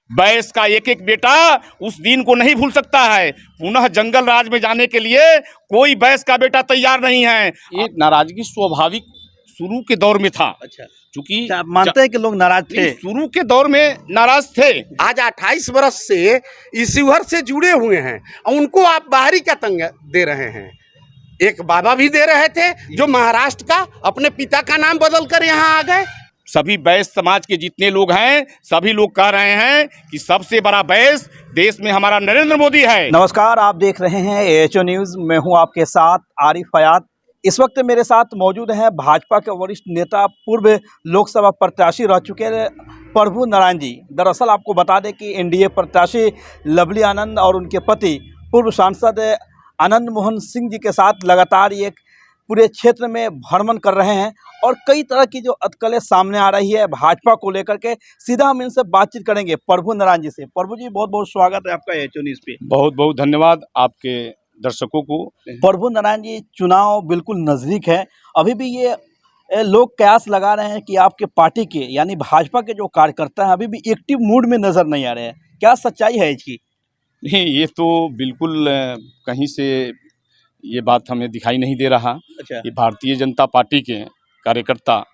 बैस का एक एक बेटा उस दिन को नहीं भूल सकता है। पुनः जंगल राज में जाने के लिए कोई बैस का बेटा तैयार नहीं है। ये नाराजगी स्वाभाविक शुरू के दौर में था। अच्छा, क्योंकि आप मानते हैं कि लोग नाराज थे? शुरू के दौर में नाराज थे। आज 28 वर्ष से ईश्वर से जुड़े हुए हैं और उनको आप बाहरी का तंग दे रहे हैं। एक बाबा भी दे रहे थे जो महाराष्ट्र का अपने पिता का नाम बदल कर यहाँ आ गए। सभी बैस समाज के जितने लोग हैं सभी लोग कह रहे हैं कि सबसे बड़ा बैस देश में हमारा नरेंद्र मोदी है। नमस्कार, आप देख रहे हैं एएचओ न्यूज़। मैं हूं आपके साथ आरिफ फयाद। इस वक्त मेरे साथ मौजूद हैं भाजपा के वरिष्ठ नेता, पूर्व लोकसभा प्रत्याशी रह चुके प्रभु नारायण जी। दरअसल आपको बता दें कि एनडीए प्रत्याशी लवली आनंद और उनके पति पूर्व सांसद आनंद मोहन सिंह जी के साथ लगातार ये पूरे क्षेत्र में भ्रमण कर रहे हैं और कई तरह की जो अटकलें सामने आ रही है भाजपा को लेकर के। सीधा हम इनसे बातचीत करेंगे प्रभु नारायण जी से। प्रभु जी, बहुत बहुत स्वागत है आपका एएचओ न्यूज़ पे। बहुत बहुत धन्यवाद आपके दर्शकों को। प्रभु नारायण जी, चुनाव बिल्कुल नज़दीक है। अभी भी ये लोग कयास लगा रहे हैं कि आपके पार्टी के यानी भाजपा के जो कार्यकर्ता हैं अभी भी एक्टिव मूड में नज़र नहीं आ रहे हैं। क्या सच्चाई है इसकी? नहीं, ये तो बिल्कुल कहीं से ये बात हमें दिखाई नहीं दे रहा। अच्छा ये भारतीय जनता पार्टी के कार्यकर्ता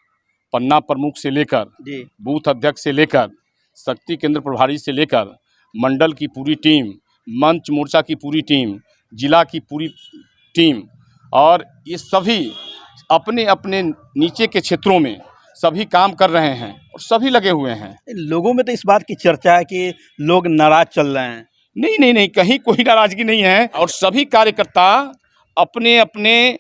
पन्ना प्रमुख से लेकर जी, बूथ अध्यक्ष से लेकर शक्ति केंद्र प्रभारी से लेकर मंडल की पूरी टीम, मंच मोर्चा की पूरी टीम, जिला की पूरी टीम और ये सभी अपने अपने नीचे के क्षेत्रों में सभी काम कर रहे हैं और सभी लगे हुए हैं। लोगों में तो इस बात की चर्चा है कि लोग नाराज चल रहे हैं। नहीं नहीं नहीं, कहीं कोई नाराजगी नहीं है और सभी कार्यकर्ता अपने अपने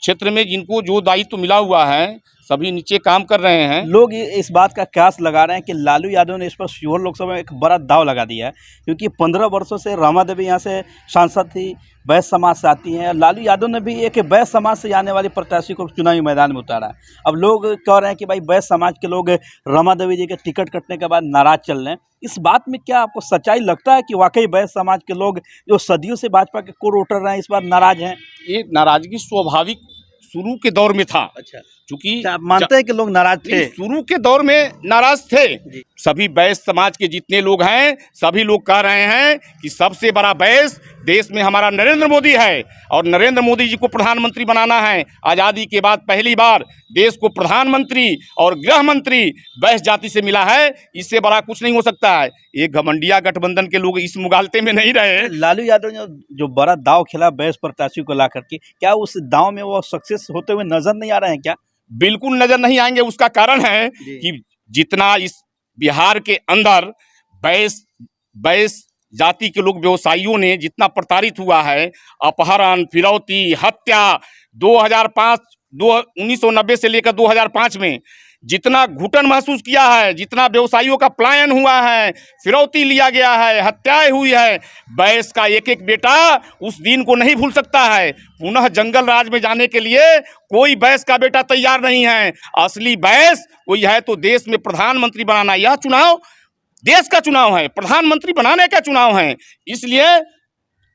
क्षेत्र में जिनको जो दायित्व मिला हुआ है सभी नीचे काम कर रहे हैं। लोग इस बात का कयास लगा रहे हैं कि लालू यादव ने इस पर शिवहर लोकसभा में एक बड़ा दाव लगा दिया है, क्योंकि 15 वर्षों से रमा देवी यहाँ से सांसद थी, बैस समाज से आती हैं। लालू यादव ने भी एक बैस समाज से आने वाली प्रत्याशी को चुनावी मैदान में उतारा है। अब लोग कह रहे हैं कि भाई बैस समाज के लोग रमा देवी जी के टिकट कटने के बाद नाराज चल रहे हैं। इस बात में क्या आपको सच्चाई लगता है कि वाकई बैस समाज के लोग जो सदियों से भाजपा के कोर वोटर रहे हैं इस बार नाराज हैं? ये नाराजगी स्वाभाविक शुरू के दौर में था। अच्छा, क्योंकि आप मानते हैं कि लोग नाराज थे? शुरू के दौर में नाराज थे। सभी बैस समाज के जितने लोग हैं सभी लोग कह रहे हैं कि सबसे बड़ा बैस देश में हमारा नरेंद्र मोदी है और नरेंद्र मोदी जी को प्रधानमंत्री बनाना है। आज़ादी के बाद पहली बार देश को प्रधानमंत्री और गृह मंत्री बैस जाति से मिला है। इससे बड़ा कुछ नहीं हो सकता है। ये घमंडिया गठबंधन के लोग इस मुगालते में नहीं रहे। लालू यादव ने जो बड़ा दाव खेला बैस प्रत्याशी को ला करके, क्या उस दाव में वो सक्सेस होते हुए नजर नहीं आ रहे हैं क्या? बिल्कुल नजर नहीं आएंगे। उसका कारण है कि जितना इस बिहार के अंदर बैस जाति के लोग व्यवसायियों ने जितना प्रताड़ित हुआ है, अपहरण, फिरौती, हत्या 1990 से लेकर 2005 में जितना घुटन महसूस किया है, जितना व्यवसायियों का पलायन हुआ है, फिरौती लिया गया है, हत्याएं हुई है, बैस का एक एक बेटा उस दिन को नहीं भूल सकता है। पुनः जंगल राज में जाने के लिए कोई बैस का बेटा तैयार नहीं है। असली बैस कोई है तो देश में प्रधानमंत्री बनाना। यह चुनाव देश का चुनाव है, प्रधानमंत्री बनाने का चुनाव है। इसलिए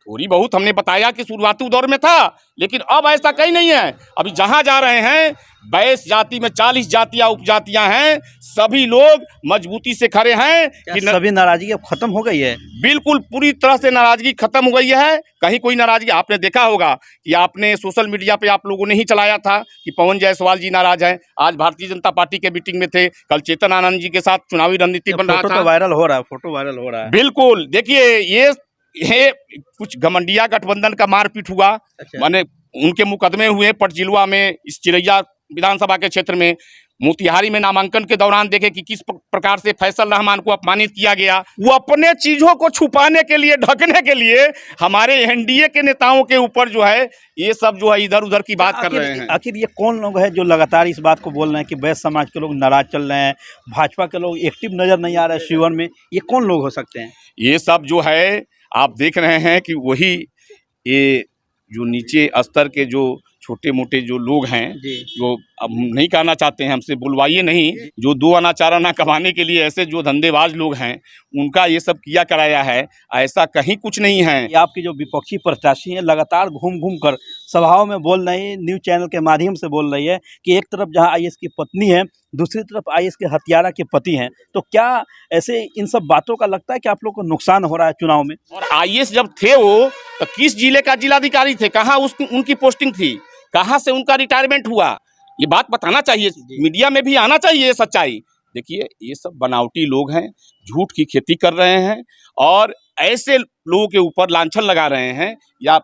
थोड़ी बहुत हमने बताया कि शुरुआती दौर में था, लेकिन अब ऐसा कहीं नहीं है। अभी जहां जा रहे हैं बैस जाति में 40 जातियां उपजातियां हैं, सभी लोग मजबूती से खड़े हैं कि सभी नाराजगी अब खत्म हो गई है? बिल्कुल पूरी तरह से नाराजगी खत्म हो गई है। कहीं कोई नाराजगी आपने देखा होगा कि आपने सोशल मीडिया पे आप लोगों ने ही चलाया था कि पवन जायसवाल जी नाराज हैं। आज भारतीय जनता पार्टी के मीटिंग में थे, कल चेतन आनंद जी के साथ चुनावी रणनीति बन रहा था। तो वायरल हो रहा है, फोटो वायरल हो रहा है। बिल्कुल, देखिए ये कुछ घमंडिया गठबंधन का मारपीट हुआ। अच्छा। माने उनके मुकदमे हुए पटजिलवा में, इस चिरैया विधानसभा के क्षेत्र में, मोतिहारी में नामांकन के दौरान देखे कि किस प्रकार से फैसल रहमान को अपमानित किया गया। वो अपने चीजों को छुपाने के लिए, ढकने के लिए हमारे एनडीए के नेताओं के ऊपर जो है ये सब जो है इधर उधर की बात कर रहे हैं। आखिर ये कौन लोग हैं जो लगातार इस बात को बोल रहे हैं कि बैस समाज के लोग नाराज चल रहे हैं, भाजपा के लोग एक्टिव नजर नहीं आ रहे शिवहर में? ये कौन लोग हो सकते हैं? ये सब जो है आप देख रहे हैं कि वही ये जो नीचे स्तर के जो छोटे मोटे जो लोग हैं, जो अब नहीं कहना चाहते हैं, हमसे बुलवाइए नहीं, जो दो आना चार आना कमाने के लिए ऐसे जो धंधेबाज लोग हैं उनका ये सब किया कराया है। ऐसा कहीं कुछ नहीं है। ये आपके जो विपक्षी प्रत्याशी हैं लगातार घूम घूम कर सभाओं में बोल रही है, न्यूज़ चैनल के माध्यम से बोल रही है कि एक तरफ जहां आईएएस की पत्नी है दूसरी तरफ आईएएस के हत्यारा के पति हैं, तो क्या ऐसे इन सब बातों का लगता है कि आप लोग को नुकसान हो रहा है चुनाव में? और आईएएस जब थे वो, तो किस जिले का जिलाधिकारी थे, कहाँ उनकी पोस्टिंग थी, कहाँ से उनका रिटायरमेंट हुआ, ये बात बताना चाहिए, मीडिया में भी आना चाहिए ये सच्चाई। देखिए, ये सब बनावटी लोग हैं, झूठ की खेती कर रहे हैं और ऐसे लोगों के ऊपर लांछन लगा रहे हैं या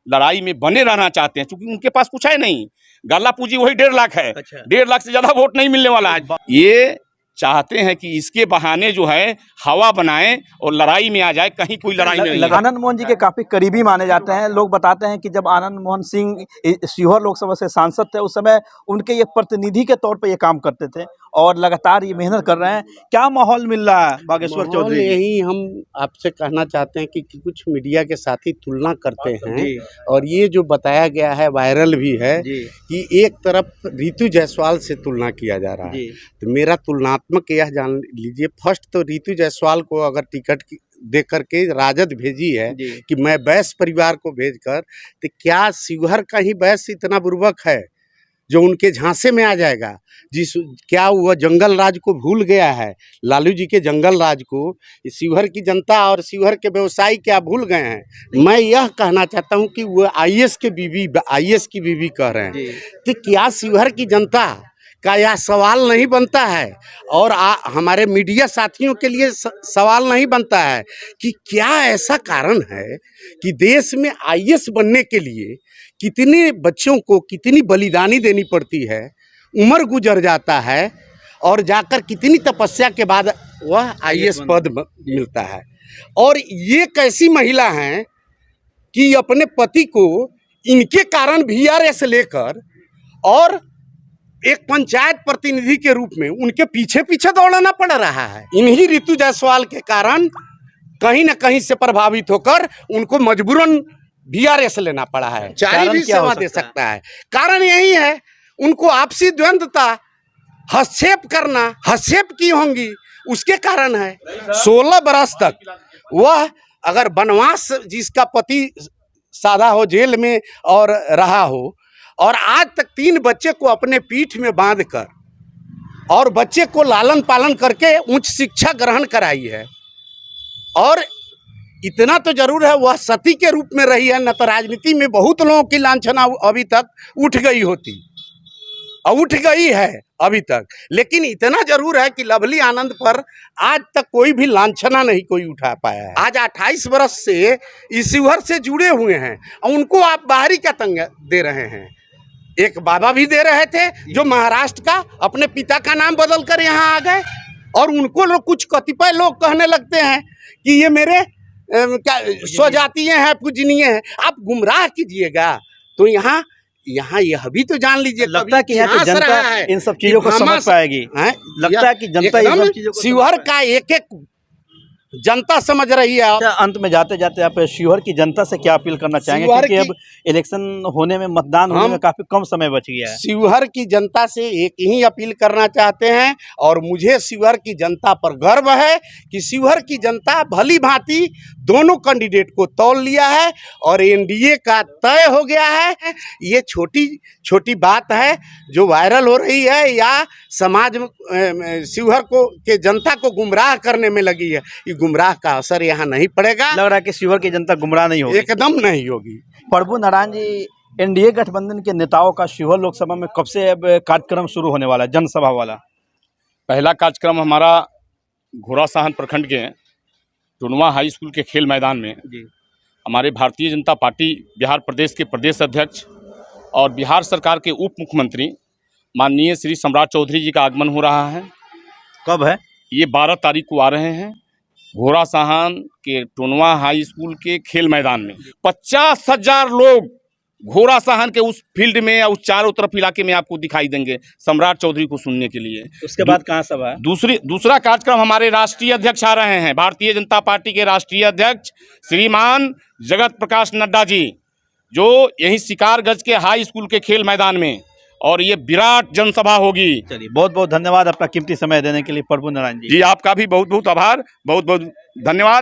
लड़ाई में बने रहना चाहते हैं, क्योंकि उनके पास कुछ है नहीं। गाला पूंजी वही 1.5 लाख है। अच्छा। 1.5 लाख से ज्यादा वोट नहीं मिलने वाला है। ये चाहते हैं कि इसके बहाने जो है हवा बनाएं और लड़ाई में आ जाए, कहीं कोई लड़ाई नहीं है। आनंद मोहन जी के काफी करीबी माने जाते हैं। लोग बताते हैं कि जब आनंद मोहन सिंह शिवहर लोकसभा से सांसद थे, उस समय उनके ये प्रतिनिधि के तौर पर ये काम करते थे और लगातार ये मेहनत कर रहे हैं। क्या माहौल मिल रहा है बागेश्वर चौधरी? यही हम आपसे कहना चाहते हैं कि कुछ मीडिया के साथी तुलना करते हैं और ये जो बताया गया है वायरल भी है कि एक तरफ रितु जायसवाल से तुलना किया जा रहा है, तो मेरा तुलनात्मक यह जान लीजिए। फर्स्ट तो रितु जायसवाल को अगर टिकट दे करके राजद भेजी है कि मैं बैस परिवार को भेजकर, तो क्या शिवहर का ही बैस इतना बुर्बक है जो उनके झांसे में आ जाएगा? क्या वह जंगल राज को भूल गया है? लालू जी के जंगल राज को शिवहर की जनता और शिवहर के व्यवसायी क्या भूल गए हैं? मैं यह कहना चाहता हूं कि वह आईएएस की बीवी कह रहे हैं, तो क्या शिवहर की जनता का यह सवाल नहीं बनता है और हमारे मीडिया साथियों के लिए सवाल नहीं बनता है कि क्या ऐसा कारण है कि देश में आईएएस बनने के लिए कितने बच्चों को कितनी बलिदानी देनी पड़ती है, उम्र गुजर जाता है और जाकर कितनी तपस्या के बाद वह आईएएस पद मिलता है। और ये कैसी महिला हैं कि अपने पति को इनके कारण वीआरएस लेकर और एक पंचायत प्रतिनिधि के रूप में उनके पीछे पीछे दौड़ना पड़ रहा है। इन्हीं रितु जायसवाल के कारण कहीं न कहीं से प्रभावित होकर उनको मजबूरन वीआरएस लेना पड़ा है। चारी भी सेवा दे सकता है। कारण यही है, उनको आपसी द्वंद्वता, हस्तक्षेप की होंगी, उसके कारण है। 16 बरस तक वह अगर वनवास, जिसका पति साधा हो, जेल में और रहा हो, और आज तक 3 बच्चे को अपने पीठ में बांधकर और बच्चे को लालन पालन करके उच्च शिक्षा ग्रहण कराई है। और इतना तो जरूर है, वह सती के रूप में रही है, न तो राजनीति में बहुत लोगों की लांछना अभी तक उठ गई होती, और उठ गई है अभी तक। लेकिन इतना जरूर है कि लवली आनंद पर आज तक कोई भी लांछना नहीं कोई उठा पाया है। आज 28 वर्ष से इस शिवहर से जुड़े हुए हैं और उनको आप बाहरी का तंग दे रहे हैं। एक बाबा भी दे रहे थे जो महाराष्ट्र का अपने पिता का नाम बदल कर यहाँ आ गए, और उनको लोग कुछ कतिपय लोग कहने लगते हैं कि ये मेरे स्वजातीय हैं, पूजनीय हैं। आप गुमराह कीजिएगा तो यहाँ यह भी तो जान लीजिए, लगता है कि यहाँ की जनता इन सब चीजों को समझ पाएगी। लगता है कि जनता इन सब चीजों को शिवहर का एक जनता समझ रही है। अंत में जाते जाते आप शिवहर की जनता से क्या अपील करना चाहेंगे, क्योंकि अब इलेक्शन होने में, मतदान होने में काफी कम समय बच गया है? शिवहर की जनता से एक ही अपील करना चाहते हैं, और मुझे शिवहर की जनता पर गर्व है कि शिवहर की जनता भली भांति दोनों कैंडिडेट को तौल लिया है और एनडीए का तय हो गया है। ये छोटी बात है जो वायरल हो रही है या समाज शिवहर के जनता को गुमराह करने में लगी है। गुमराह का असर यहाँ नहीं पड़ेगा। लग रहा है कि शिवहर की जनता गुमराह नहीं होगी, एकदम नहीं होगी। प्रभु नारायण जी, एनडीए गठबंधन के नेताओं का शिवहर लोकसभा में कब से अब कार्यक्रम शुरू होने वाला है, जनसभा वाला? पहला कार्यक्रम हमारा घोड़ासहन प्रखंड के टुनवा हाई स्कूल के खेल मैदान में हमारे भारतीय जनता पार्टी बिहार प्रदेश के प्रदेश अध्यक्ष और बिहार सरकार के उप मुख्यमंत्री माननीय श्री सम्राट चौधरी जी का आगमन हो रहा है। कब है ये? 12 तारीख को आ रहे हैं। घोड़ासहन के टुनवा हाई स्कूल के खेल मैदान में 50,000 लोग घोड़ासहन के उस फील्ड में या उस चारों तरफ इलाके में आपको दिखाई देंगे सम्राट चौधरी को सुनने के लिए। उसके बाद कहाँ सभा है? दूसरा कार्यक्रम हमारे राष्ट्रीय अध्यक्ष आ रहे हैं, भारतीय जनता पार्टी के राष्ट्रीय अध्यक्ष श्रीमान जगत प्रकाश नड्डा जी, जो यही शिकारगंज के हाई स्कूल के खेल मैदान में, और ये विराट जनसभा होगी। चलिए, बहुत बहुत धन्यवाद अपना कीमती समय देने के लिए प्रभु नारायण जी। जी, आपका भी बहुत बहुत आभार, बहुत बहुत धन्यवाद।